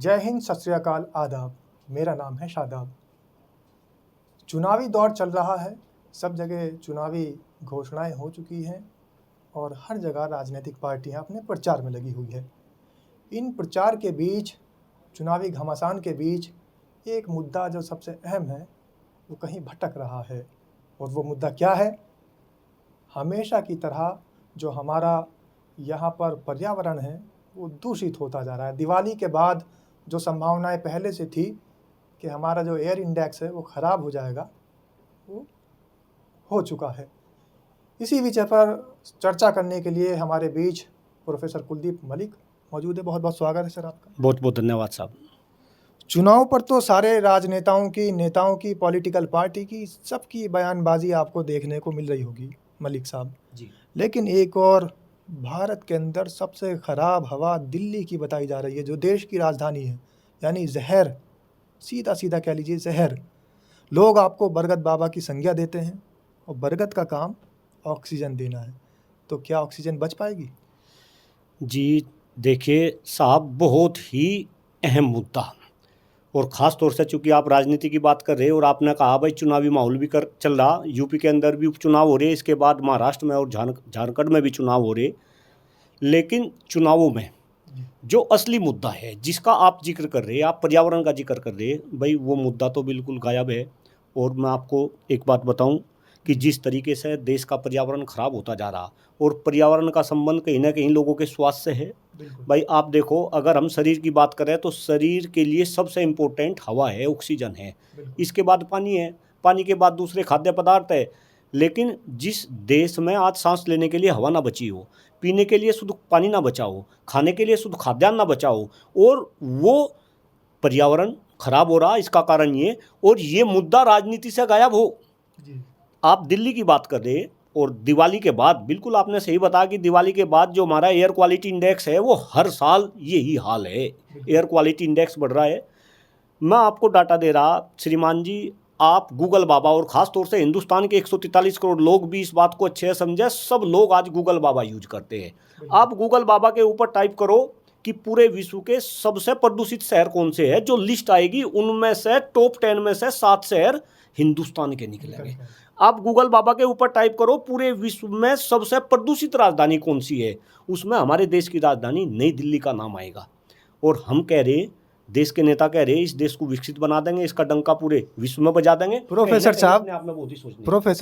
जय हिंद, सत श्री अकाल, आदाब। मेरा नाम है शादाब। चुनावी दौर चल रहा है, सब जगह चुनावी घोषणाएं हो चुकी हैं और हर जगह राजनीतिक पार्टियां अपने प्रचार में लगी हुई है। इन प्रचार के बीच, चुनावी घमासान के बीच एक मुद्दा जो सबसे अहम है वो कहीं भटक रहा है। और वो मुद्दा क्या है? हमेशा की तरह जो हमारा यहाँ पर पर्यावरण है वो दूषित होता जा रहा है। दिवाली के बाद जो संभावनाएं पहले से थी कि हमारा जो एयर इंडेक्स है वो ख़राब हो जाएगा, वो हो चुका है। इसी विषय पर चर्चा करने के लिए हमारे बीच प्रोफेसर कुलदीप मलिक मौजूद है। बहुत बहुत स्वागत है सर आपका। बहुत बहुत धन्यवाद साहब। चुनाव पर तो सारे राजनेताओं की, नेताओं की, पॉलिटिकल पार्टी की, सबकी बयानबाजी आपको देखने को मिल रही होगी मलिक साहब जी। लेकिन एक और भारत के अंदर सबसे ख़राब हवा दिल्ली की बताई जा रही है, जो देश की राजधानी है, यानी जहर, सीधा सीधा कह लीजिए जहर। लोग आपको बरगद बाबा की संज्ञा देते हैं और बरगद का काम ऑक्सीजन देना है, तो क्या ऑक्सीजन बच पाएगी? जी देखिए साहब, बहुत ही अहम मुद्दा, और ख़ास तौर से चूँकि आप राजनीति की बात कर रहे हैं और आपने कहा भाई चुनावी माहौल भी चल रहा, यूपी के अंदर भी उपचुनाव हो रहे, इसके बाद महाराष्ट्र में और झारखंड में भी चुनाव हो रहे। लेकिन चुनावों में जो असली मुद्दा है जिसका आप जिक्र कर रहे हैं, आप पर्यावरण का जिक्र कर रहे हैं, भाई वो मुद्दा तो बिल्कुल गायब है। और मैं आपको एक बात बताऊं कि जिस तरीके से देश का पर्यावरण ख़राब होता जा रहा, और पर्यावरण का संबंध कहीं ना कहीं लोगों के स्वास्थ्य से है। भाई आप देखो, अगर हम शरीर की बात करें तो शरीर के लिए सबसे इम्पोर्टेंट हवा है, ऑक्सीजन है, इसके बाद पानी है, पानी के बाद दूसरे खाद्य पदार्थ है। लेकिन जिस देश में आज सांस लेने के लिए हवा ना बची हो, पीने के लिए शुद्ध पानी ना बचा हो, खाने के लिए शुद्ध खाद्यान्न ना बचा हो, और वो पर्यावरण खराब हो रहा, इसका कारण ये, और ये मुद्दा राजनीति से गायब हो। आप दिल्ली की बात कर रहे, और दिवाली के बाद बिल्कुल आपने सही बताया कि दिवाली के बाद जो हमारा एयर क्वालिटी इंडेक्स है वो हर साल यही हाल है, एयर क्वालिटी इंडेक्स बढ़ रहा है। मैं आपको डाटा दे रहा श्रीमान जी, आप गूगल बाबा, और ख़ास तौर से हिंदुस्तान के 143 करोड़ लोग भी इस बात को अच्छे से समझे, सब लोग आज गूगल बाबा यूज करते हैं। आप गूगल बाबा के ऊपर टाइप करो कि पूरे विश्व के सबसे प्रदूषित शहर कौन से हैं, जो लिस्ट आएगी उनमें से टॉप 10 में से 7 शहर हिंदुस्तान के निकलेंगे। आप गूगल बाबा के ऊपर टाइप करो पूरे विश्व में सबसे प्रदूषित राजधानी कौन सी है, उसमें हमारे देश की राजधानी नई दिल्ली का नाम आएगा। और हम कह रहे, देश के नेता कह रहे, इस देश को विकसित बना देंगे, इसका डंका पूरे विश्व में बजा देंगे। प्रोफेसर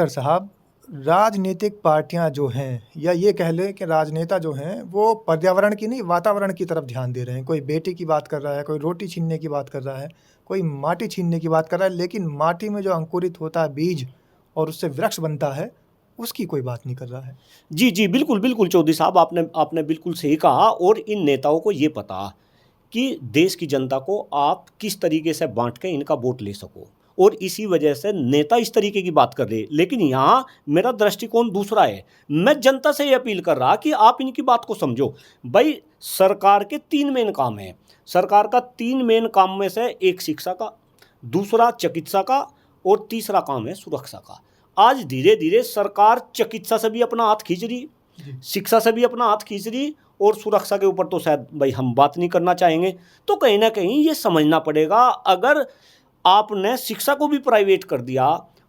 साहब, राजनीतिक पार्टियां जो हैं, या ये कह लें कि राजनेता जो हैं, वो पर्यावरण की नहीं, वातावरण की तरफ ध्यान दे रहे हैं। कोई बेटी की बात कर रहा है, कोई रोटी छीनने की बात कर रहा है, कोई माटी छीनने की बात कर रहा है, लेकिन माटी में जो अंकुरित होता है बीज और उससे वृक्ष बनता है, उसकी कोई बात नहीं कर रहा है। जी बिल्कुल बिल्कुल चौधरी साहब, आपने बिल्कुल सही कहा। और इन नेताओं को ये पता कि देश की जनता को आप किस तरीके से बांट के इनका वोट ले सको, और इसी वजह से नेता इस तरीके की बात कर रहे हैं। लेकिन यहाँ मेरा दृष्टिकोण दूसरा है। मैं जनता से ये अपील कर रहा कि आप इनकी बात को समझो। भाई सरकार के 3 मेन काम हैं। सरकार का 3 मेन काम में से एक शिक्षा का, दूसरा चिकित्सा का, और तीसरा काम है सुरक्षा का। आज धीरे धीरे सरकार चिकित्सा से भी अपना हाथ खींच रही, शिक्षा से भी अपना हाथ खींच रही, और सुरक्षा के ऊपर तो शायद भाई हम बात नहीं करना चाहेंगे। तो कहीं ना कहीं ये समझना पड़ेगा, अगर आपने शिक्षा को भी प्राइवेट कर दिया,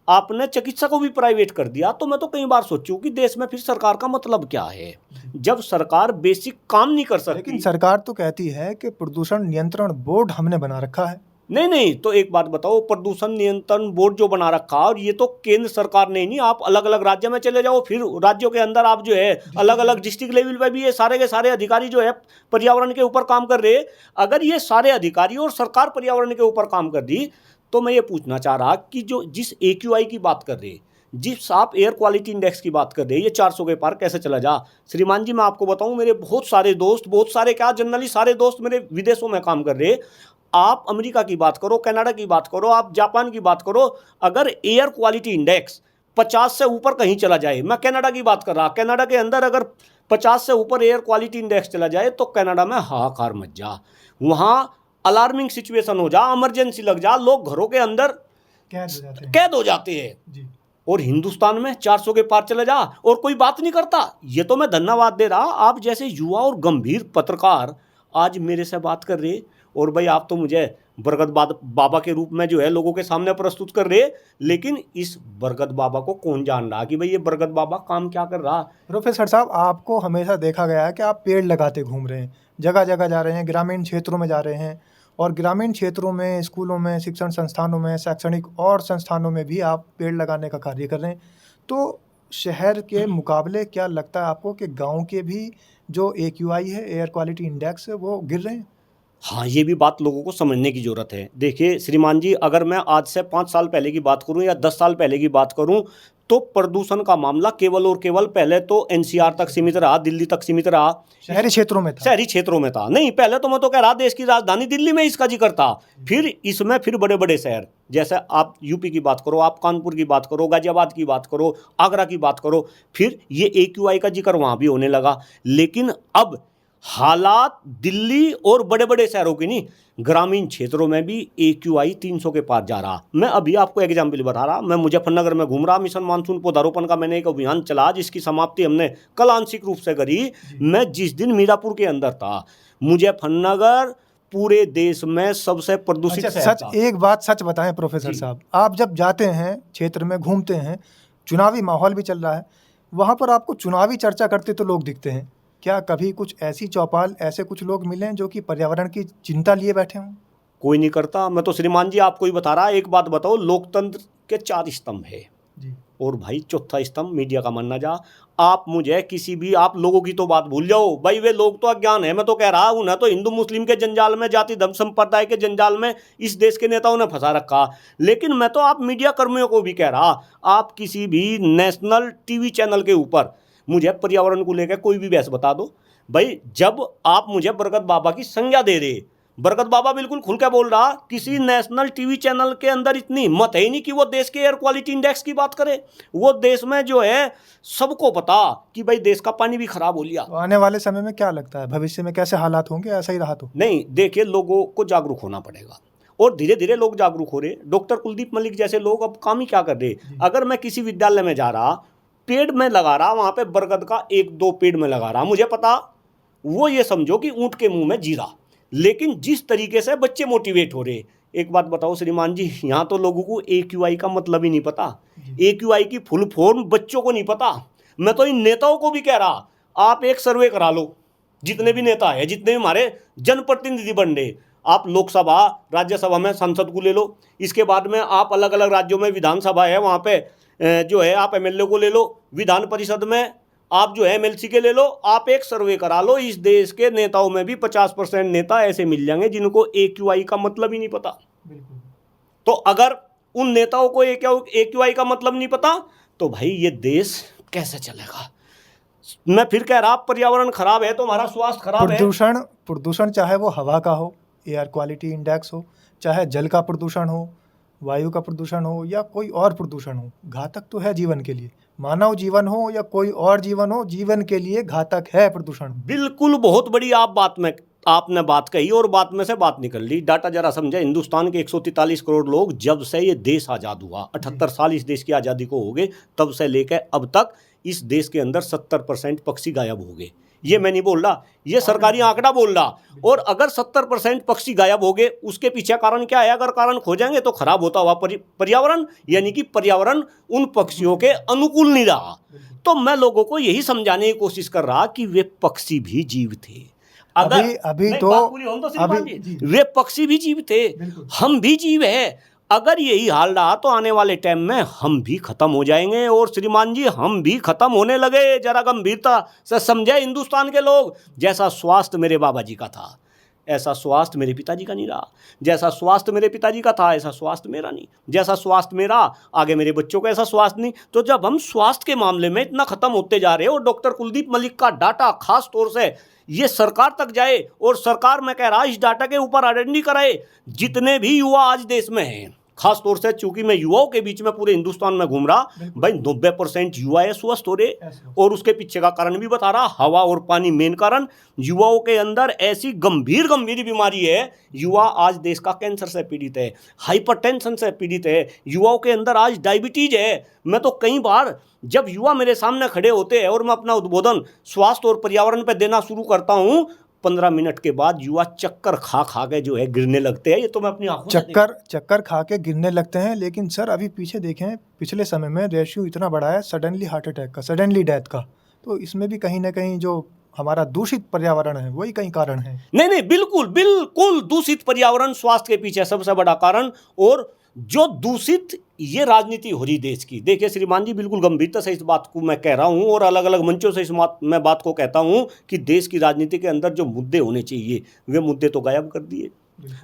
आपने चिकित्सा को भी प्राइवेट कर दिया, तो मैं तो कई बार सोचूं कि देश में फिर सरकार का मतलब क्या है, जब सरकार बेसिक काम नहीं कर सकती। लेकिन सरकार तो कहती है कि प्रदूषण नियंत्रण बोर्ड हमने बना रखा है। नहीं, तो एक बात बताओ, प्रदूषण नियंत्रण बोर्ड जो बना रखा, और ये तो केंद्र सरकार ने नहीं, आप अलग अलग राज्य में चले जाओ, फिर राज्यों के अंदर आप जो है अलग अलग डिस्ट्रिक्ट लेवल पे भी ये सारे के सारे अधिकारी जो है पर्यावरण के ऊपर काम कर रहे हैं। अगर ये सारे अधिकारी और सरकार पर्यावरण के ऊपर काम कर दी, तो मैं ये पूछना चाह रहा कि जो जिस AQI की बात कर रहे हैं, जिस आप एयर क्वालिटी इंडेक्स की बात कर रहे हैं, ये 400 के पार कैसे चला जा? श्रीमान जी मैं आपको बताऊं, मेरे बहुत सारे दोस्त, बहुत सारे क्या जनरली सारे दोस्त मेरे विदेशों में काम कर रहे हैं। आप अमेरिका की बात करो, कनाडा की बात करो, आप जापान की बात करो, अगर एयर क्वालिटी इंडेक्स 50 से ऊपर कहीं चला जाए, मैं कनाडा की बात कर रहा, कनाडा के अंदर अगर 50 से ऊपर एयर क्वालिटी इंडेक्स चला जाए तो कनाडा में हाहाकार मच जा, वहाँ अलार्मिंग सिचुएशन हो जा, इमरजेंसी लग जा, लोग घरों के अंदर कैद हो जाते हैं। और हिंदुस्तान में 400 के पार चले जा और कोई बात नहीं करता। ये तो मैं धन्यवाद दे रहा, आप जैसे युवा और गंभीर पत्रकार आज मेरे से बात कर रहे, और भाई आप तो मुझे बरगद बाबा के रूप में जो है लोगों के सामने प्रस्तुत कर रहे, लेकिन इस बरगद बाबा को कौन जान रहा कि भाई ये बरगद बाबा काम क्या कर रहा। प्रोफेसर साहब, आपको हमेशा देखा गया है कि आप पेड़ लगाते घूम रहे हैं, जगह जगह जा रहे हैं, ग्रामीण क्षेत्रों में जा रहे हैं, और ग्रामीण क्षेत्रों में, स्कूलों में, शिक्षण संस्थानों में, शैक्षणिक और संस्थानों में भी आप पेड़ लगाने का कार्य कर रहे हैं। तो शहर के मुकाबले क्या लगता है आपको कि गांव के भी जो AQI है, एयर क्वालिटी इंडेक्स है, वो गिर रहे हैं? हाँ, ये भी बात लोगों को समझने की जरूरत है। देखिए श्रीमान जी, अगर मैं आज से 5 साल पहले की बात करूं या 10 साल पहले की बात करूं, तो प्रदूषण का मामला केवल और केवल पहले तो NCR तक सीमित रहा, दिल्ली तक सीमित रहा, शहरी क्षेत्रों में था। शहरी क्षेत्रों में था। नहीं, पहले तो मैं तो कह रहा देश की राजधानी दिल्ली में इसका जिक्र था, फिर इसमें फिर बड़े बड़े शहर, जैसे आप यूपी की बात करो, आप कानपुर की बात करो, गाजियाबाद की बात करो, आगरा की बात करो, फिर ये AQI का जिक्र वहाँ भी होने लगा। लेकिन अब हालात दिल्ली और बड़े बड़े शहरों की नहीं, ग्रामीण क्षेत्रों में भी AQI 300 के पार जा रहा। मैं अभी आपको एग्जाम्पल बता रहा, मैं मुजफ्फरनगर में घूम रहा, मिशन मानसून पौधारोपण का मैंने एक अभियान चला जिसकी समाप्ति हमने कल आंशिक रूप से करी। मैं जिस दिन मीरापुर के अंदर था, मुजफ्फरनगर पूरे देश में सबसे प्रदूषित शहर सच, था। एक बात सच बताएं प्रोफेसर साहब, आप जब जाते हैं क्षेत्र में, घूमते हैं, चुनावी माहौल भी चल रहा है, वहाँ पर आपको चुनावी चर्चा करते तो लोग दिखते हैं, क्या कभी कुछ ऐसी चौपाल, ऐसे कुछ लोग मिले जो कि पर्यावरण की चिंता लिए बैठे हों? कोई नहीं करता। मैं तो श्रीमान जी आपको ही बता रहा, एक बात बताओ, लोकतंत्र के 4 स्तंभ है जी। और भाई चौथा स्तंभ मीडिया का मानना जा। आप मुझे किसी भी, आप लोगों की तो बात भूल जाओ भाई, वे लोग तो अज्ञान है। मैं तो कह रहा हूं ना, तो हिंदू मुस्लिम के जंजाल में, जाति धर्म संप्रदाय के जंजाल में इस देश के नेताओं ने फंसा रखा। लेकिन मैं तो आप मीडिया कर्मियों को भी कह रहा, आप किसी भी नेशनल टीवी चैनल के ऊपर मुझे पर्यावरण को लेकर कोई भी बहस बता दो भाई। जब आप मुझे बरगद बाबा की संज्ञा दे रहे, बरगद बाबा बिल्कुल खुल के बोल रहा, किसी नेशनल टीवी चैनल के अंदर इतनी हिम्मत है ही नहीं कि वो देश के एयर क्वालिटी इंडेक्स की बात करे। वो देश में जो है सबको पता कि भाई देश का पानी भी खराब हो लिया। तो आने वाले समय में क्या लगता है, भविष्य में कैसे हालात होंगे? ऐसा ही रहा तो नहीं, देखिए लोगों को जागरूक होना पड़ेगा और धीरे धीरे लोग जागरूक हो रहे। डॉक्टर कुलदीप मलिक जैसे लोग अब काम ही क्या कर रहे, अगर मैं किसी विद्यालय में जा रहा, पेड़ में लगा रहा, वहां पे बरगद का 1-2 पेड़ में लगा रहा, मुझे पता, वो ये समझो कि ऊंट के मुंह में जीरा। लेकिन जिस तरीके से बच्चे मोटिवेट हो रहे, एक बात बताओ श्रीमान जी, यहाँ तो लोगों को AQI का मतलब ही नहीं पता, AQI की फुल फॉर्म बच्चों को नहीं पता। मैं तो इन नेताओं को भी कह रहा, आप एक सर्वे करा लो, जितने भी नेता है, जितने भी हमारे जनप्रतिनिधि बन रहे, आप लोकसभा राज्यसभा में सांसद को ले लो, इसके बाद में आप अलग अलग राज्यों में विधानसभा है, वहाँ पे जो है आप MLA को ले लो, विधान परिषद में आप जो है MLC के ले लो, आप एक सर्वे करा लो, इस देश के नेताओं में भी 50% नेता ऐसे मिल जाएंगे जिनको AQI का मतलब ही नहीं पता। तो अगर उन नेताओं को AQI का मतलब नहीं पता, तो भाई ये देश कैसे चलेगा? मैं फिर कह रहा, पर्यावरण खराब है तो हमारा स्वास्थ्य खराब है। प्रदूषण चाहे वो हवा का हो, एयर क्वालिटी इंडेक्स हो, चाहे जल का प्रदूषण हो, वायु का प्रदूषण हो, या कोई और प्रदूषण हो, घातक तो है जीवन के लिए। मानव जीवन हो या कोई और जीवन हो, जीवन के लिए घातक है प्रदूषण। बिल्कुल, बहुत बड़ी आपने बात कही और बात में से बात निकल ली। डाटा जरा समझे, हिंदुस्तान के 143 करोड़ लोग, जब से ये देश आज़ाद हुआ, 78 साल इस देश की आज़ादी को हो गए, तब से लेकर अब तक इस देश के अंदर 70% पक्षी गायब हो गए। ये मैं नहीं बोल रहा, ये सरकारी आंकड़ा बोल रहा। और अगर 70% पक्षी गायब हो गए, उसके पीछे कारण क्या है? अगर कारण खोजेंगे तो खराब होता हुआ पर्यावरण, यानी कि पर्यावरण उन पक्षियों के अनुकूल नहीं रहा। तो मैं लोगों को यही समझाने की कोशिश कर रहा कि वे पक्षी भी जीव थे। अगर वे पक्षी भी जीव थे, हम भी जीव है। अगर यही हाल रहा तो आने वाले टाइम में हम भी खत्म हो जाएंगे। और श्रीमान जी, हम भी खत्म होने लगे। जरा गंभीरता से समझे हिंदुस्तान के लोग। जैसा स्वास्थ्य मेरे बाबा जी का था, ऐसा स्वास्थ्य मेरे पिताजी का नहीं रहा। जैसा स्वास्थ्य मेरे पिताजी का था, ऐसा स्वास्थ्य मेरा नहीं। जैसा स्वास्थ्य मेरा, आगे मेरे बच्चों का ऐसा स्वास्थ्य नहीं। तो जब हम स्वास्थ्य के मामले में इतना खत्म होते जा रहे हैं, और डॉक्टर कुलदीप मलिक का डाटा खास तौर से ये सरकार तक जाए, और सरकार, मैं कह रहा, इस डाटा के ऊपर आइडेंटिटी कराए जितने भी युवा आज देश में हैं। खास तौर से चूंकि मैं युवाओं के बीच में पूरे हिंदुस्तान में घूम रहा, भाई 90% युवा है स्वस्थ हो रहे। और उसके पीछे का कारण भी बता रहा, हवा और पानी मेन कारण। युवाओं के अंदर ऐसी गंभीर बीमारी है। युवा आज देश का कैंसर से पीड़ित है, हाइपरटेंशन से पीड़ित है, युवाओं के अंदर आज डायबिटीज है। मैं तो कई बार जब युवा मेरे सामने खड़े होते हैं और मैं अपना उद्बोधन स्वास्थ्य और पर्यावरण पर देना शुरू करता हूँ, 15 मिनट के बाद युवा चक्कर खा खा के जो है गिरने लगते हैं। ये तो मैं अपनी आंखों से चक्कर खा के गिरने लगते हैं। लेकिन सर अभी पीछे देखें, पिछले समय में रेशियो इतना बढ़ा है सडनली हार्ट अटैक का, सडनली डेथ का। तो इसमें भी कहीं ना कहीं जो हमारा दूषित पर्यावरण है वही कहीं कारण है। नहीं, बिल्कुल बिल्कुल दूषित पर्यावरण स्वास्थ्य के पीछे सबसे बड़ा कारण। और जो दूषित ये राजनीति हो रही देश की, देखिए श्रीमान जी, बिल्कुल गंभीरता से इस बात को मैं कह रहा हूं और अलग अलग मंचों से इस मैं बात को कहता हूं कि देश की राजनीति के अंदर जो मुद्दे होने चाहिए वे मुद्दे तो गायब कर दिए।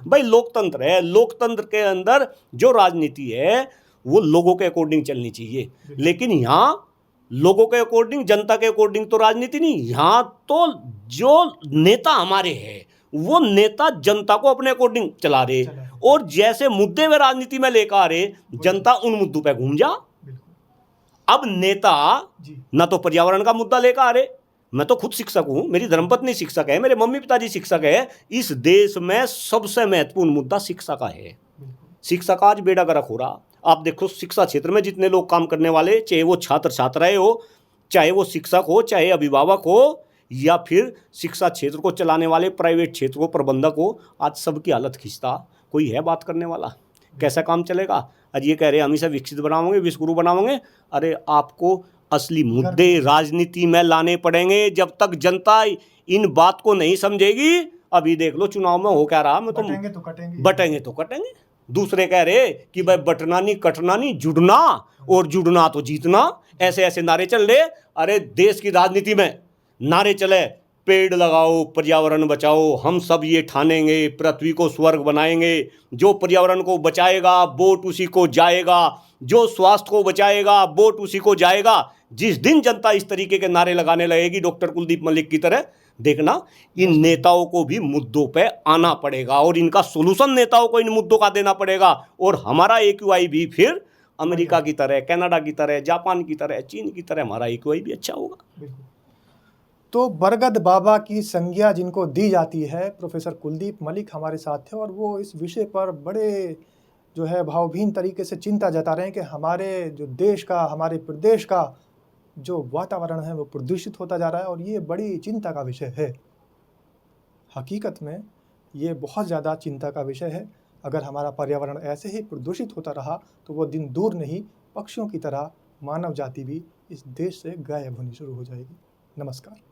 भाई लोकतंत्र है, लोकतंत्र के अंदर जो राजनीति है वो लोगों के अकॉर्डिंग चलनी चाहिए। लेकिन यहाँ लोगों के अकॉर्डिंग, जनता के अकॉर्डिंग तो राजनीति नहीं, यहाँ तो जो नेता हमारे हैं वो नेता जनता को अपने अकॉर्डिंग चला रहे, और जैसे मुद्दे वे राजनीति में लेकर आ रहे, जनता उन मुद्दों पे घूम जा। अब नेता ना तो पर्यावरण का मुद्दा लेकर आ रहे, मैं तो खुद शिक्षक हूं, मेरी धर्मपत्नी शिक्षक है, मेरे मम्मी पिताजी शिक्षक है। इस देश में सबसे महत्वपूर्ण मुद्दा शिक्षा का है। शिक्षा का आज बेड़ा गर्क हो रहा। आप देखो शिक्षा क्षेत्र में जितने लोग काम करने वाले, चाहे वो छात्र छात्राएं हो, चाहे वो शिक्षक हो, चाहे अभिभावक हो, या फिर शिक्षा क्षेत्र को चलाने वाले प्राइवेट क्षेत्र को प्रबंधक हो, आज सबकी हालत खिंचता। कोई है बात करने वाला? कैसा काम चलेगा? आज ये कह रहे हैं हम इसे विकसित बनाओगे, विश्वगुरु बनाओगे। अरे आपको असली मुद्दे राजनीति में लाने पड़ेंगे। जब तक जनता इन बात को नहीं समझेगी, अभी देख लो चुनाव में हो क्या रहा, मैं तो बटेंगे तो कटेंगे। दूसरे कह रहे कि भाई बटना नहीं कटना नहीं, जुड़ना, और जुड़ना तो जीतना। ऐसे ऐसे नारे चल रहे। अरे देश की राजनीति में नारे चले, पेड़ लगाओ, पर्यावरण बचाओ, हम सब ये ठानेंगे, पृथ्वी को स्वर्ग बनाएंगे। जो पर्यावरण को बचाएगा वोट उसी को जाएगा, जो स्वास्थ्य को बचाएगा वोट उसी को जाएगा। जिस दिन जनता इस तरीके के नारे लगाने लगेगी डॉक्टर कुलदीप मलिक की तरह, देखना इन नेताओं को भी मुद्दों पे आना पड़ेगा और इनका सोल्यूशन नेताओं को इन मुद्दों का देना पड़ेगा। और हमारा AQI भी फिर अमेरिका की तरह, कनाडा की तरह, जापान की तरह, चीन की तरह हमारा AQI भी अच्छा होगा। तो बरगद बाबा की संज्ञा जिनको दी जाती है, प्रोफेसर कुलदीप मलिक हमारे साथ थे और वो इस विषय पर बड़े जो है भावभीन तरीके से चिंता जता रहे हैं कि हमारे जो देश का, हमारे प्रदेश का जो वातावरण है वो प्रदूषित होता जा रहा है और ये बड़ी चिंता का विषय है। हकीकत में ये बहुत ज़्यादा चिंता का विषय है। अगर हमारा पर्यावरण ऐसे ही प्रदूषित होता रहा तो वो दिन दूर नहीं, पक्षियों की तरह मानव जाति भी इस देश से गायब होनी शुरू हो जाएगी। नमस्कार।